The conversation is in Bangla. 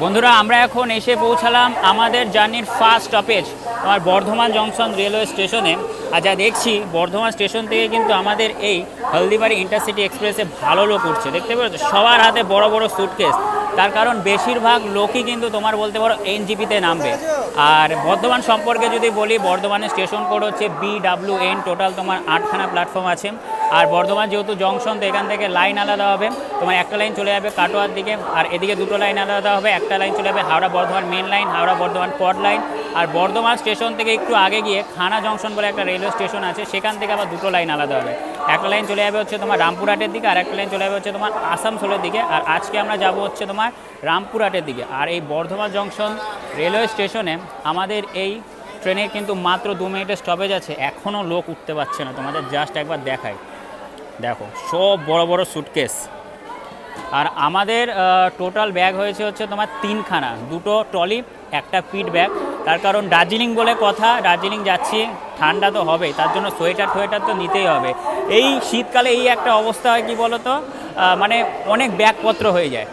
বন্ধুরা আমরা এখন এসে পৌঁছালাম আমাদের জার্নির ফার্স্ট স্টপেজ আমার বর্ধমান জংশন রেলওয়ে স্টেশনে। আর যা দেখছি বর্ধমান স্টেশন থেকে কিন্তু আমাদের এই হলদিবাড়ি ইন্টারসিটি এক্সপ্রেসে ভালো লোক উঠছে, দেখতে পাচ্ছ সবার হাতে বড় বড় সুটকেস। তার কারণ বেশিরভাগ লোকই কিন্তু তোমার বলতে পারো এনজিপিতে নামবে। আর বর্ধমান সম্পর্কে যদি বলি, বর্ধমানের স্টেশন কোড হচ্ছে BWN, টোটাল তোমার 8খানা প্ল্যাটফর্ম আছে। আর বর্ধমান যেহেতু জংশন, তো এখান থেকে লাইন আলাদা হবে। তোমার একটা লাইন চলে যাবে কাটোয়ার দিকে, আর এদিকে দুটো লাইন আলাদা হবে। একটা লাইন চলে যাবে হাওড়া বর্ধমান মেন লাইন, হাওড়া বর্ধমান পট লাইন। আর বর্ধমান স্টেশন থেকে একটু আগে গিয়ে খানা জংশন বলে একটা রেলওয়ে স্টেশন আছে, সেখান থেকে আবার দুটো লাইন আলাদা হবে। একটা লাইন চলে যাবে হচ্ছে তোমার রামপুরহাটের দিকে, আর একটা লাইন চলে যাবে হচ্ছে তোমার আসানসোলের দিকে। আর আজকে আমরা যাব হচ্ছে তোমার রামপুরহাটের দিকে। আর এই বর্ধমান জংশন রেলওয়ে স্টেশনে আমাদের এই ট্রেনের কিন্তু মাত্র 2 মিনিটের স্টপেজ আছে। এখনও লোক উঠতে পারছে না, তোমাদের জাস্ট একবার দেখাই। দেখো সব বড় বড় সুটকেস। আর আমাদের টোটাল ব্যাগ হয়েছে হচ্ছে তোমার 3খানা, 2টো ট্রলি, একটা পিট ব্যাগ। তার কারণ দার্জিলিং বলে কথা, দার্জিলিং যাচ্ছি, ঠান্ডা তো হবেই, তার জন্য সোয়েটার তো নিতেই হবে। এই শীতকালে এই একটা অবস্থা হয় কি বলো তো, মানে অনেক ব্যাগপত্র হয়ে যায়।